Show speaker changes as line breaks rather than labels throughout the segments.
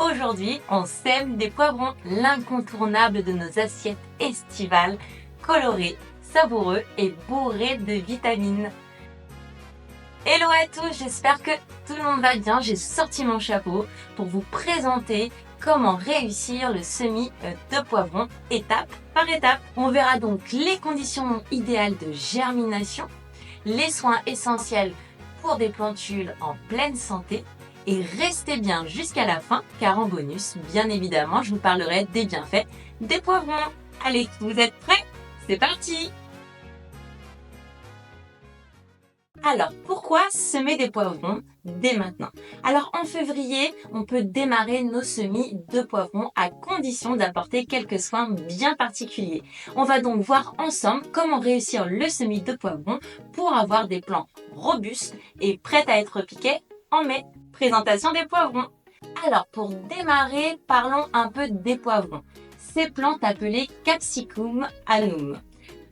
Aujourd'hui, on sème des poivrons, l'incontournable de nos assiettes estivales, colorés, savoureux et bourrés de vitamines. Hello à tous, j'espère que tout le monde va bien. J'ai sorti mon chapeau pour vous présenter comment réussir le semis de poivrons étape par étape. On verra donc les conditions idéales de germination, les soins essentiels pour des plantules en pleine santé. Et restez bien jusqu'à la fin, car en bonus, bien évidemment, je vous parlerai des bienfaits des poivrons. Allez, vous êtes prêts? C'est parti! Alors, pourquoi semer des poivrons dès maintenant? Alors, en février, on peut démarrer nos semis de poivrons à condition d'apporter quelques soins bien particuliers. On va donc voir ensemble comment réussir le semis de poivrons pour avoir des plants robustes et prêts à être piqués en mai. Présentation des poivrons. Alors, pour démarrer, parlons un peu des poivrons. Ces plantes appelées Capsicum annuum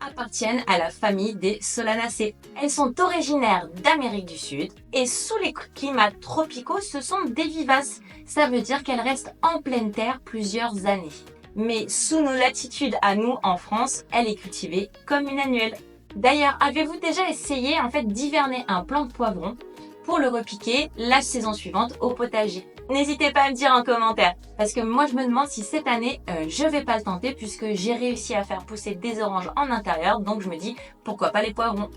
appartiennent à la famille des Solanacées. Elles sont originaires d'Amérique du Sud et sous les climats tropicaux, ce sont des vivaces. Ça veut dire qu'elles restent en pleine terre plusieurs années. Mais sous nos latitudes à nous, en France, elle est cultivée comme une annuelle. D'ailleurs, avez-vous déjà essayé d'hiverner un plant de poivron pour le repiquer la saison suivante au potager? N'hésitez pas à me dire en commentaire, parce que moi je me demande si cette année je vais pas le tenter, puisque j'ai réussi à faire pousser des oranges en intérieur, donc je me dis pourquoi pas les poivrons.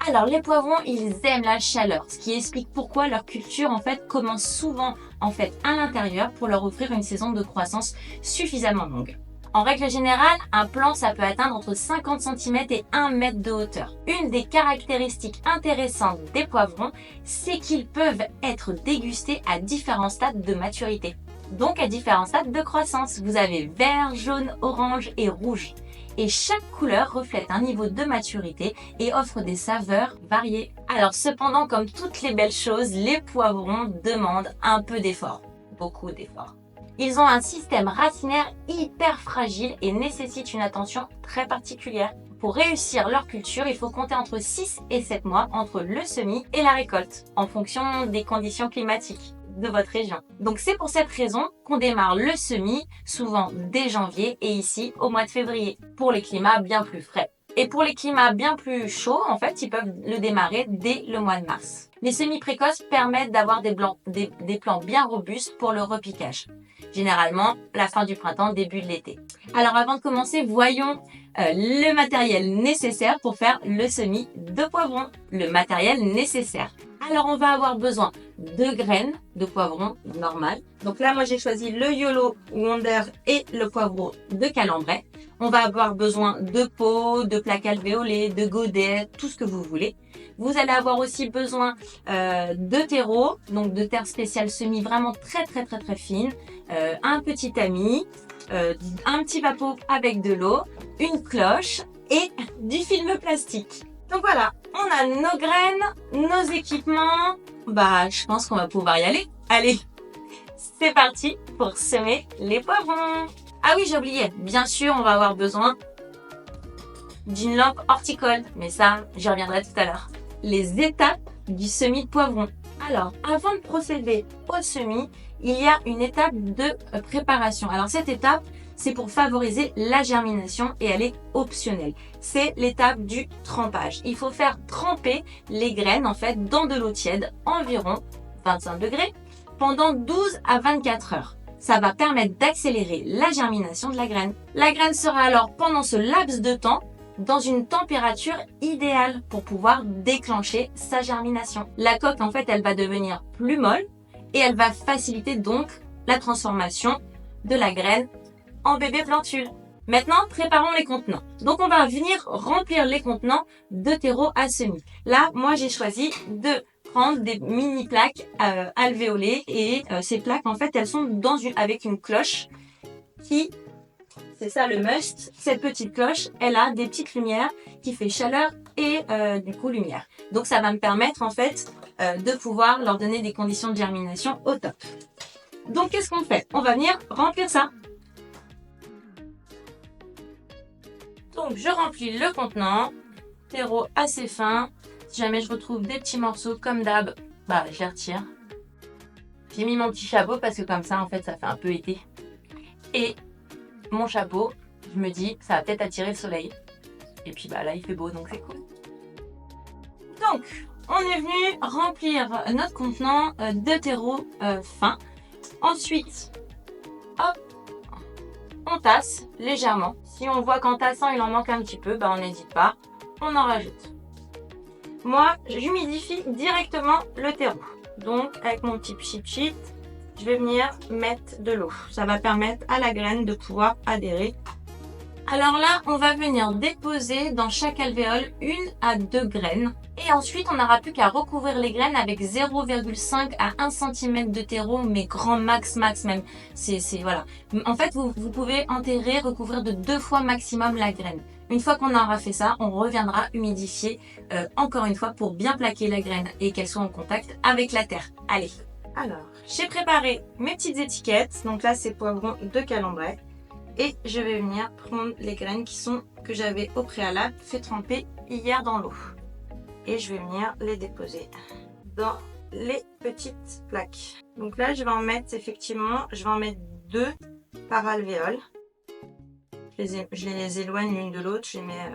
Alors les poivrons, ils aiment la chaleur, ce qui explique pourquoi leur culture commence souvent à l'intérieur pour leur offrir une saison de croissance suffisamment longue. En règle générale, un plant, ça peut atteindre entre 50 cm et 1 mètre de hauteur. Une des caractéristiques intéressantes des poivrons, c'est qu'ils peuvent être dégustés à différents stades de maturité. Donc à différents stades de croissance. Vous avez vert, jaune, orange et rouge. Et chaque couleur reflète un niveau de maturité et offre des saveurs variées. Alors cependant, comme toutes les belles choses, les poivrons demandent un peu d'effort. Beaucoup d'efforts. Ils ont un système racinaire hyper fragile et nécessitent une attention très particulière. Pour réussir leur culture, il faut compter entre 6 et 7 mois entre le semis et la récolte, en fonction des conditions climatiques de votre région. Donc c'est pour cette raison qu'on démarre le semis souvent dès janvier et ici au mois de février, pour les climats bien plus frais. Et pour les climats bien plus chauds, ils peuvent le démarrer dès le mois de mars. Les semis précoces permettent d'avoir des plants bien robustes pour le repiquage. Généralement, la fin du printemps, début de l'été. Alors avant de commencer, voyons le matériel nécessaire pour faire le semis de poivrons. Le matériel nécessaire. Alors on va avoir besoin de graines de poivron normal. Donc là, moi j'ai choisi le Yolo Wonder et le poivron de Cambrai. On va avoir besoin de pots, de plaques alvéolées, de godets, tout ce que vous voulez. Vous allez avoir aussi besoin de terreau, donc de terre spéciale semis vraiment très fine, un petit tamis, un petit vapeau avec de l'eau, une cloche et du film plastique. Donc voilà, on a nos graines, nos équipements. Je pense qu'on va pouvoir y aller. Allez, c'est parti pour semer les poivrons. Ah oui, j'ai oublié. Bien sûr, on va avoir besoin d'une lampe horticole. Mais ça, j'y reviendrai tout à l'heure. Les étapes du semis de poivrons. Alors, avant de procéder au semis, il y a une étape de préparation. Alors, cette étape, c'est pour favoriser la germination et elle est optionnelle. C'est l'étape du trempage. Il faut faire tremper les graines dans de l'eau tiède, environ 25 degrés, pendant 12 à 24 heures. Ça va permettre d'accélérer la germination de la graine. La graine sera alors pendant ce laps de temps dans une température idéale pour pouvoir déclencher sa germination. La coque, elle va devenir plus molle et elle va faciliter donc la transformation de la graine en bébé plantule. Maintenant, préparons les contenants. Donc, on va venir remplir les contenants de terreau à semis. Là, moi, j'ai choisi de prendre des mini plaques alvéolées et ces plaques, elles sont avec une cloche qui, c'est ça le must, cette petite cloche, elle a des petites lumières qui fait chaleur et lumière. Donc, ça va me permettre de pouvoir leur donner des conditions de germination au top. Donc, qu'est-ce qu'on fait? On va venir remplir ça. Donc, je remplis le contenant, terreau assez fin. Si jamais je retrouve des petits morceaux comme d'hab, je les retire. J'ai mis mon petit chapeau parce que comme ça, en fait, ça fait un peu été. Et mon chapeau, je me dis, ça va peut-être attirer le soleil. Et puis bah là, il fait beau, donc c'est cool. Donc, on est venu remplir notre contenant de terreau fin. Ensuite, hop, on tasse légèrement. Si on voit qu'en tassant, il en manque un petit peu, bah on n'hésite pas, on en rajoute. Moi, j'humidifie directement le terreau. Donc, avec mon petit pchit, je vais venir mettre de l'eau. Ça va permettre à la graine de pouvoir adhérer. Alors là, on va venir déposer dans chaque alvéole 1 à 2 graines. Et ensuite, on n'aura plus qu'à recouvrir les graines avec 0,5 à 1 cm de terreau, mais grand max même. Voilà. En fait, vous pouvez enterrer, recouvrir de 2 fois maximum la graine. Une fois qu'on aura fait ça, on reviendra humidifier encore une fois pour bien plaquer la graine et qu'elle soit en contact avec la terre. Allez. Alors, j'ai préparé mes petites étiquettes. Donc là, c'est poivrons de Cambrai. Et je vais venir prendre les graines que j'avais au préalable fait tremper hier dans l'eau. Et je vais venir les déposer dans les petites plaques. Donc là, je vais en mettre effectivement, je vais en mettre 2 par alvéole. Je les éloigne l'une de l'autre, je les mets,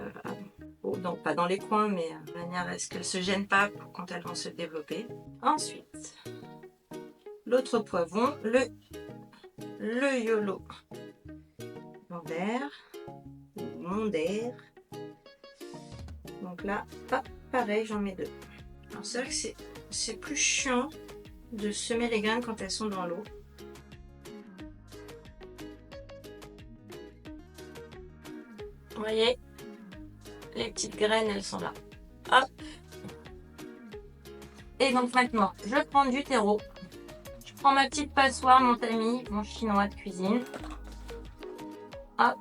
donc pas dans les coins, mais de manière à ce qu'elles ne se gênent pas quand elles vont se développer. Ensuite, l'autre poivron, le YOLO Mondaire. Donc là, hop, pareil, j'en mets 2. Alors c'est vrai que c'est plus chiant de semer les graines quand elles sont dans l'eau. Vous voyez, les petites graines, elles sont là. Hop. Et donc maintenant, je prends du terreau. Je prends ma petite passoire, mon tamis, mon chinois de cuisine. Hop.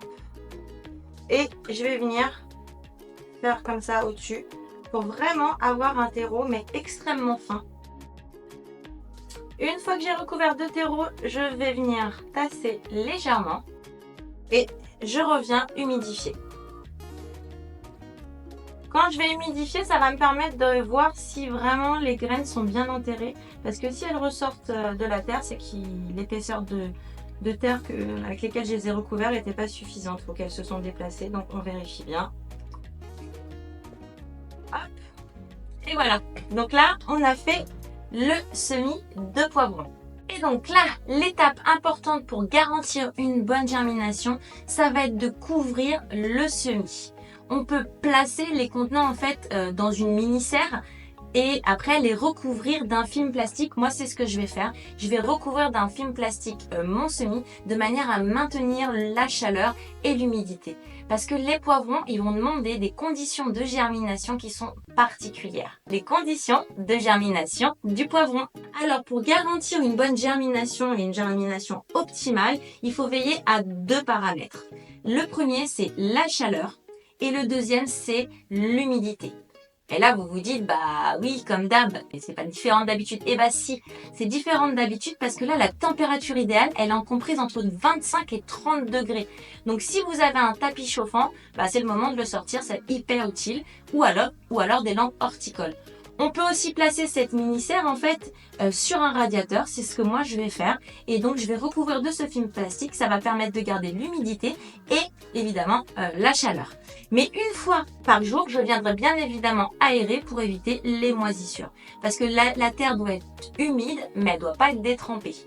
Et je vais venir faire comme ça au-dessus pour vraiment avoir un terreau mais extrêmement fin. Une fois que j'ai recouvert de terreau, je vais venir tasser légèrement et je reviens humidifier. Quand je vais humidifier, ça va me permettre de voir si vraiment les graines sont bien enterrées. Parce que si elles ressortent de la terre, c'est que l'épaisseur de terre avec lesquelles je les ai recouverts n'était pas suffisante. Il faut qu'elles se sont déplacées. Donc on vérifie bien. Hop. Et voilà. Donc là, on a fait le semis de poivrons. Et donc là, l'étape importante pour garantir une bonne germination, ça va être de couvrir le semis. On peut placer les contenants en fait dans une mini-serre et après les recouvrir d'un film plastique. Moi, c'est ce que je vais faire. Je vais recouvrir d'un film plastique mon semis de manière à maintenir la chaleur et l'humidité. Parce que les poivrons, ils vont demander des conditions de germination qui sont particulières. Les conditions de germination du poivron. Alors, pour garantir une bonne germination et une germination optimale, il faut veiller à 2 paramètres. Le premier, c'est la chaleur. Et le deuxième, c'est l'humidité. Et là, vous vous dites, bah oui, comme d'hab, mais c'est pas différent d'habitude. Eh bah si, c'est différent d'habitude parce que là, la température idéale, elle est comprise entre 25 et 30 degrés. Donc, si vous avez un tapis chauffant, bah c'est le moment de le sortir, c'est hyper utile. Ou alors des lampes horticoles. On peut aussi placer cette mini-serre en fait sur un radiateur, c'est ce que moi je vais faire. Et donc je vais recouvrir de ce film plastique, ça va permettre de garder l'humidité et évidemment la chaleur. Mais une fois par jour, je viendrai bien évidemment aérer pour éviter les moisissures. Parce que la terre doit être humide, mais elle ne doit pas être détrempée.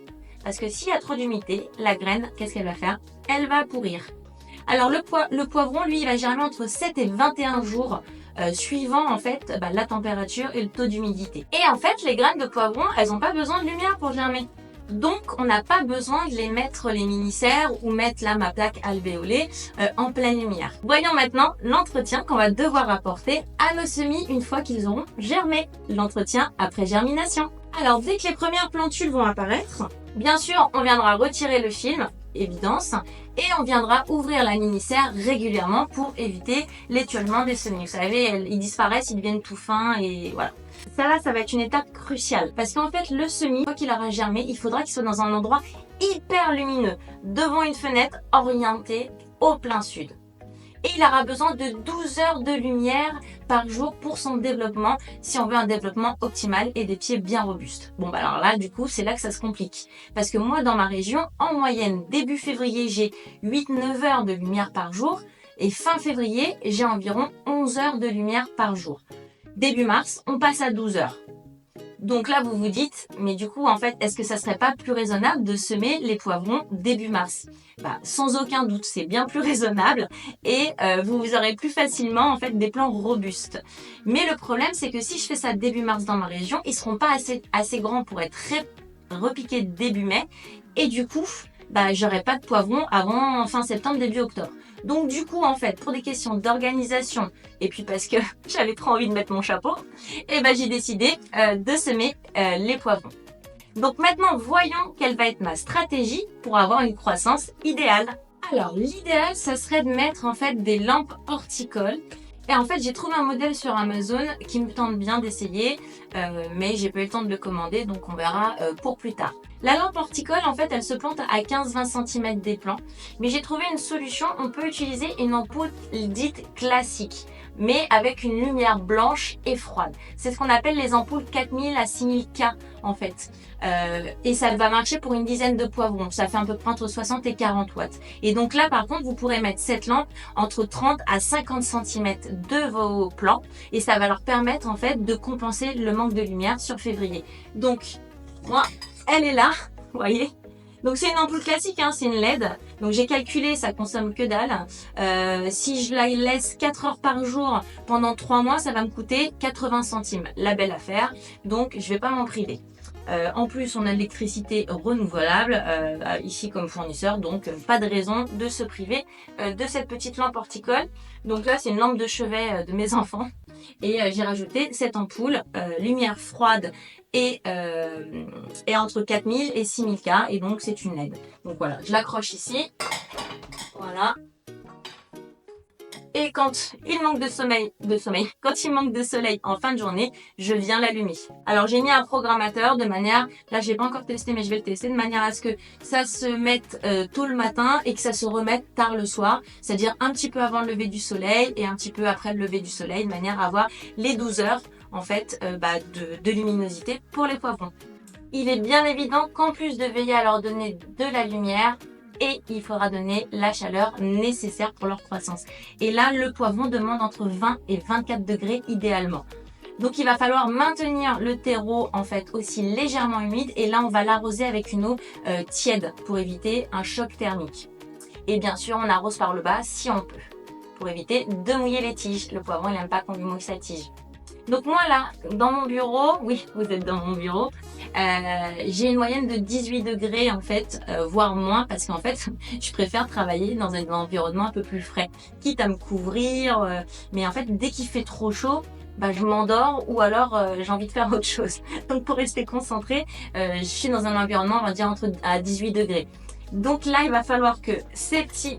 Parce que s'il y a trop d'humidité, la graine, qu'est-ce qu'elle va faire? Elle va pourrir. Alors le poivron, lui, il va germer entre 7 et 21 jours. Suivant en fait la température et le taux d'humidité. Et en fait, les graines de poivron, elles n'ont pas besoin de lumière pour germer. Donc, on n'a pas besoin de les mettre les mini-serres ou mettre là ma plaque alvéolée en pleine lumière. Voyons maintenant l'entretien qu'on va devoir apporter à nos semis une fois qu'ils auront germé. L'entretien après germination. Alors, dès que les premières plantules vont apparaître, bien sûr, on viendra retirer le film, évidence, et on viendra ouvrir la mini-serre régulièrement pour éviter l'étiolement des semis. Vous savez, ils disparaissent, ils deviennent tout fins et voilà. Ça va être une étape cruciale parce qu'en fait, le semis, une fois qu'il aura germé, il faudra qu'il soit dans un endroit hyper lumineux, devant une fenêtre orientée au plein sud. et il aura besoin de 12 heures de lumière par jour pour son développement, si on veut un développement optimal et des pieds bien robustes. Bon, bah alors là, du coup, c'est là que ça se complique. Parce que moi, dans ma région, en moyenne, début février, j'ai 8-9 heures de lumière par jour, et fin février, j'ai environ 11 heures de lumière par jour. Début mars, on passe à 12 heures. Donc là, vous vous dites, mais du coup, en fait, est-ce que ça serait pas plus raisonnable de semer les poivrons début mars? Bah, sans aucun doute, c'est bien plus raisonnable et vous aurez plus facilement en fait des plants robustes. Mais le problème, c'est que si je fais ça début mars dans ma région, ils seront pas assez grands pour être repiqués début mai et du coup, bah, j'aurai pas de poivrons avant fin septembre, début octobre. Donc du coup, en fait, pour des questions d'organisation et puis parce que j'avais trop envie de mettre mon chapeau, et ben j'ai décidé de semer les poivrons. Donc maintenant, voyons quelle va être ma stratégie pour avoir une croissance idéale. Alors l'idéal, ça serait de mettre en fait des lampes horticoles. Et en fait, j'ai trouvé un modèle sur Amazon qui me tente bien d'essayer, mais j'ai pas eu le temps de le commander, donc on verra pour plus tard. La lampe horticole, en fait, elle se plante à 15-20 cm des plants, mais j'ai trouvé une solution. On peut utiliser une ampoule dite classique, mais avec une lumière blanche et froide. C'est ce qu'on appelle les ampoules 4000 à 6000 K, en fait. Et ça va marcher pour une dizaine de poivrons. Ça fait à peu près entre 60 et 40 watts. Et donc là, par contre, vous pourrez mettre cette lampe entre 30 à 50 cm de vos plants et ça va leur permettre, en fait, de compenser le manque de lumière sur février. Donc, moi, elle est là, vous voyez. Donc c'est une ampoule classique, hein, c'est une LED. Donc j'ai calculé, ça consomme que dalle. Si je la laisse 4 heures par jour pendant 3 mois, ça va me coûter 80 centimes. La belle affaire, donc je vais pas m'en priver. En plus, on a l'électricité renouvelable ici comme fournisseur, donc pas de raison de se priver de cette petite lampe horticole. Donc là, c'est une lampe de chevet de mes enfants. Et j'ai rajouté cette ampoule, lumière froide et entre 4000 et 6000 K. Et donc, c'est une LED. Donc voilà, je l'accroche ici. Voilà. Et quand il manque quand il manque de soleil en fin de journée, je viens l'allumer. Alors j'ai mis un programmateur de manière, là j'ai pas encore testé mais je vais le tester, de manière à ce que ça se mette tôt le matin et que ça se remette tard le soir, c'est-à-dire un petit peu avant le lever du soleil et un petit peu après le lever du soleil, de manière à avoir les 12 heures en fait de luminosité pour les poivrons. Il est bien évident qu'en plus de veiller à leur donner de la lumière, et il faudra donner la chaleur nécessaire pour leur croissance. Et là, le poivron demande entre 20 et 24 degrés idéalement. Donc il va falloir maintenir le terreau en fait aussi légèrement humide et là on va l'arroser avec une eau tiède pour éviter un choc thermique. Et bien sûr on arrose par le bas si on peut pour éviter de mouiller les tiges. Le poivron il n'aime pas qu'on lui mouille sa tige. Donc moi là, dans mon bureau, oui, vous êtes dans mon bureau, j'ai une moyenne de 18 degrés en fait, voire moins, parce qu'en fait, je préfère travailler dans un environnement un peu plus frais, quitte à me couvrir, mais en fait, dès qu'il fait trop chaud, bah, je m'endors ou alors j'ai envie de faire autre chose. Donc pour rester concentrée, je suis dans un environnement, on va dire, à 18 degrés. Donc là, il va falloir que ces petits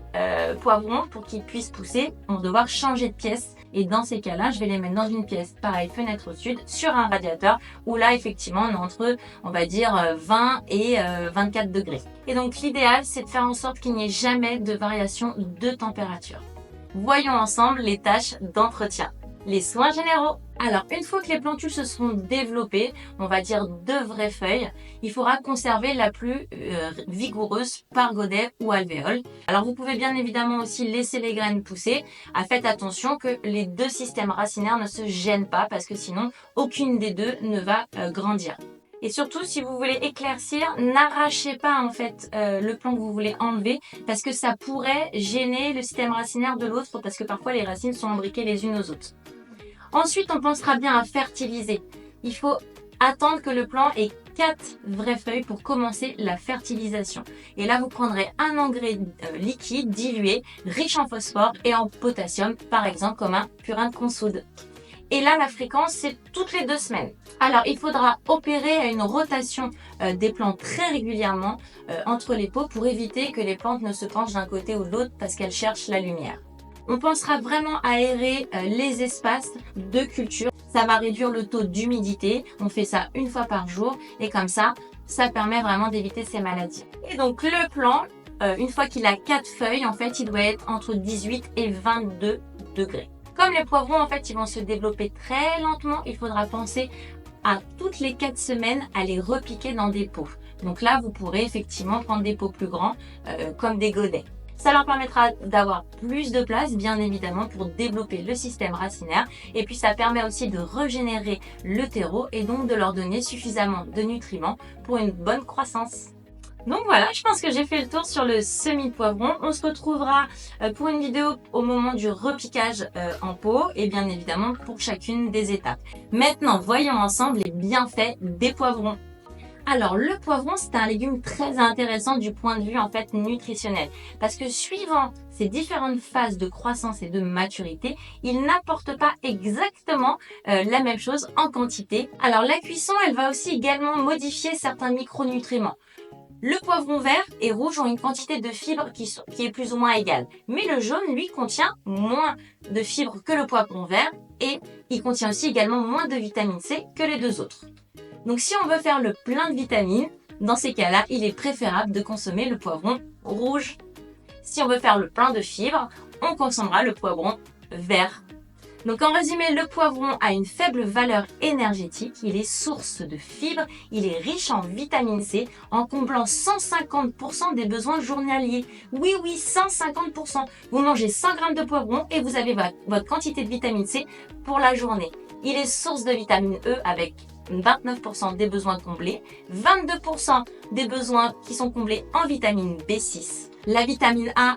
poivrons, pour qu'ils puissent pousser, vont devoir changer de pièce. Et dans ces cas-là, je vais les mettre dans une pièce, pareil, fenêtre au sud, sur un radiateur, où là, effectivement, on est entre, on va dire, 20 et 24 degrés. Et donc, l'idéal, c'est de faire en sorte qu'il n'y ait jamais de variation de température. Voyons ensemble les tâches d'entretien. Les soins généraux. Alors, une fois que les plantules se seront développées, on va dire de vraies feuilles, il faudra conserver la plus vigoureuse par godet ou alvéole. Alors, vous pouvez bien évidemment aussi laisser les graines pousser. Faites attention que les deux systèmes racinaires ne se gênent pas parce que sinon, aucune des deux ne va grandir. Et surtout, si vous voulez éclaircir, n'arrachez pas en fait le plant que vous voulez enlever parce que ça pourrait gêner le système racinaire de l'autre parce que parfois les racines sont imbriquées les unes aux autres. Ensuite, on pensera bien à fertiliser. Il faut attendre que le plant ait 4 vraies feuilles pour commencer la fertilisation. Et là, vous prendrez un engrais liquide, dilué, riche en phosphore et en potassium, par exemple comme un purin de consoude. Et là, la fréquence, c'est toutes les 2 semaines. Alors, il faudra opérer à une rotation des plantes très régulièrement entre les pots pour éviter que les plantes ne se penchent d'un côté ou de l'autre parce qu'elles cherchent la lumière. On pensera vraiment à aérer les espaces de culture. Ça va réduire le taux d'humidité. On fait ça une fois par jour et comme ça, ça permet vraiment d'éviter ces maladies. Et donc, le plant, une fois qu'il a 4 feuilles, en fait, il doit être entre 18 et 22 degrés. Comme les poivrons, en fait, ils vont se développer très lentement, il faudra penser à toutes les 4 semaines à les repiquer dans des pots. Donc là, vous pourrez effectivement prendre des pots plus grands, comme des godets. Ça leur permettra d'avoir plus de place, bien évidemment, pour développer le système racinaire. Et puis, ça permet aussi de régénérer le terreau et donc de leur donner suffisamment de nutriments pour une bonne croissance. Donc voilà, je pense que j'ai fait le tour sur le semis de poivron. On se retrouvera pour une vidéo au moment du repiquage en pot et bien évidemment pour chacune des étapes. Maintenant, voyons ensemble les bienfaits des poivrons. Alors, le poivron, c'est un légume très intéressant du point de vue en fait nutritionnel parce que suivant ces différentes phases de croissance et de maturité, il n'apporte pas exactement la même chose en quantité. Alors, la cuisson, elle va aussi également modifier certains micronutriments. Le poivron vert et rouge ont une quantité de fibres qui est plus ou moins égale. Mais le jaune, lui, contient moins de fibres que le poivron vert et il contient aussi également moins de vitamine C que les deux autres. Donc si on veut faire le plein de vitamines, dans ces cas-là, il est préférable de consommer le poivron rouge. Si on veut faire le plein de fibres, on consommera le poivron vert. Donc en résumé, le poivron a une faible valeur énergétique, il est source de fibres, il est riche en vitamine C en comblant 150% des besoins journaliers. Oui, 150%. Vous mangez 100 g de poivron et vous avez votre quantité de vitamine C pour la journée. Il est source de vitamine E avec 29% des besoins comblés, 22% des besoins qui sont comblés en vitamine B6. La vitamine A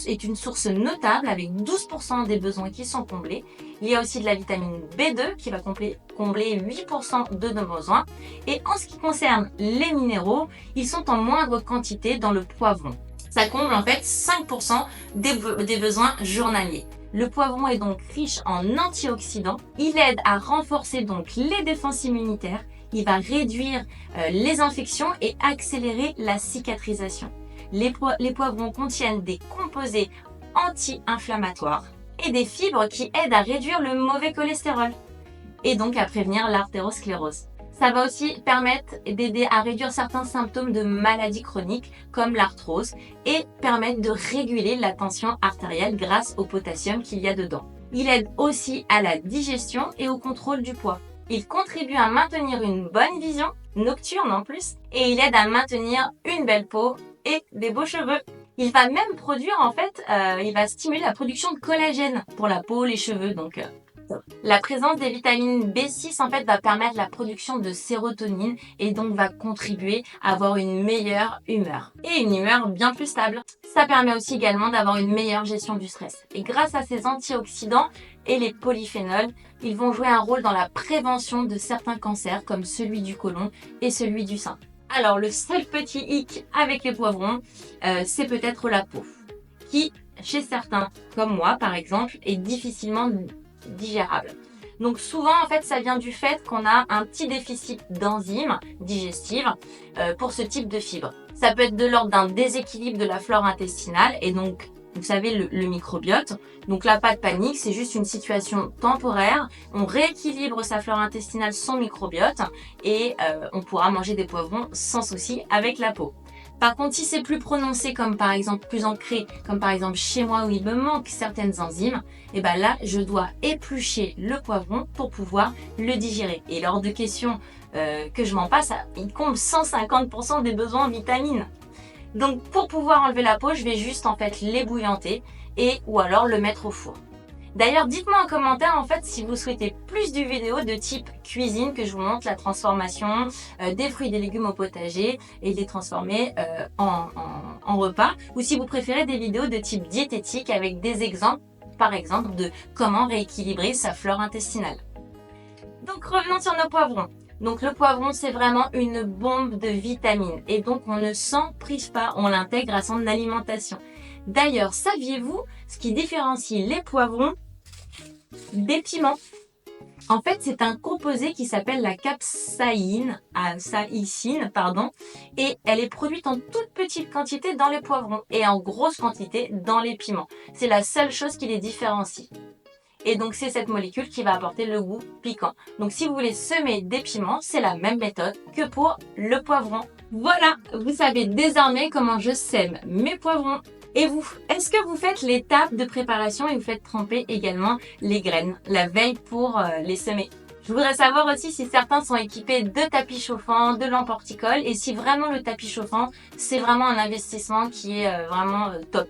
est une source notable avec 12% des besoins qui sont comblés. Il y a aussi de la vitamine B2 qui va combler 8% de nos besoins. Et en ce qui concerne les minéraux, ils sont en moindre quantité dans le poivron. Ça comble en fait 5% des besoins journaliers. Le poivron est donc riche en antioxydants. Il aide à renforcer donc les défenses immunitaires. Il va réduire les infections et accélérer la cicatrisation. Les poivrons contiennent des composés anti-inflammatoires et des fibres qui aident à réduire le mauvais cholestérol et donc à prévenir l'artérosclérose. Ça va aussi permettre d'aider à réduire certains symptômes de maladies chroniques comme l'arthrose et permettre de réguler la tension artérielle grâce au potassium qu'il y a dedans. Il aide aussi à la digestion et au contrôle du poids. Il contribue à maintenir une bonne vision, nocturne en plus, et il aide à maintenir une belle peau et des beaux cheveux. Il va même produire il va stimuler la production de collagène pour la peau, les cheveux, donc la présence des vitamines B6 en fait va permettre la production de sérotonine et donc va contribuer à avoir une meilleure humeur et une humeur bien plus stable. Ça permet aussi également d'avoir une meilleure gestion du stress. Et grâce à ces antioxydants et les polyphénols, ils vont jouer un rôle dans la prévention de certains cancers comme celui du côlon et celui du sein. Alors le seul petit hic avec les poivrons, c'est peut-être la peau, qui chez certains, comme moi par exemple, est difficilement digérable. Donc souvent en fait ça vient du fait qu'on a un petit déficit d'enzymes digestives pour ce type de fibres. Ça peut être de l'ordre d'un déséquilibre de la flore intestinale et donc vous savez le microbiote. Donc là pas de panique, c'est juste une situation temporaire. On rééquilibre sa flore intestinale, son microbiote et on pourra manger des poivrons sans souci avec la peau. Par contre, si c'est plus prononcé, comme par exemple plus ancré, comme par exemple chez moi où il me manque certaines enzymes, et ben là, je dois éplucher le poivron pour pouvoir le digérer. Et lors de questions que je m'en passe, il comble 150% des besoins en vitamines. Donc pour pouvoir enlever la peau, je vais juste en fait l'ébouillanter et ou alors le mettre au four. D'ailleurs, dites-moi en commentaire en fait si vous souhaitez plus de vidéos de type cuisine, que je vous montre la transformation des fruits et des légumes au potager et les transformer en repas, ou si vous préférez des vidéos de type diététique avec des exemples, par exemple, de comment rééquilibrer sa flore intestinale. Donc revenons sur nos poivrons. Donc le poivron, c'est vraiment une bombe de vitamines et donc on ne s'en prive pas, on l'intègre à son alimentation. D'ailleurs, saviez-vous ce qui différencie les poivrons des piments? En fait, c'est un composé qui s'appelle la capsaïcine, et elle est produite en toute petite quantité dans les poivrons et en grosse quantité dans les piments. C'est la seule chose qui les différencie. Et donc, c'est cette molécule qui va apporter le goût piquant. Donc, si vous voulez semer des piments, c'est la même méthode que pour le poivron. Voilà, vous savez désormais comment je sème mes poivrons. Et vous, est-ce que vous faites l'étape de préparation et vous faites tremper également les graines la veille pour les semer? Je voudrais savoir aussi si certains sont équipés de tapis chauffants, de lampes horticoles et si vraiment le tapis chauffant, c'est vraiment un investissement qui est vraiment top.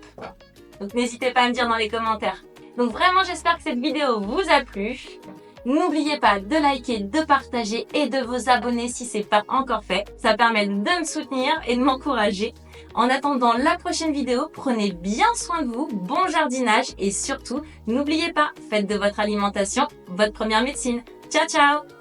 Donc n'hésitez pas à me dire dans les commentaires. Donc vraiment, j'espère que cette vidéo vous a plu. N'oubliez pas de liker, de partager et de vous abonner si ce n'est pas encore fait. Ça permet de me soutenir et de m'encourager. En attendant la prochaine vidéo, prenez bien soin de vous, bon jardinage et surtout, n'oubliez pas, faites de votre alimentation votre première médecine. Ciao ciao!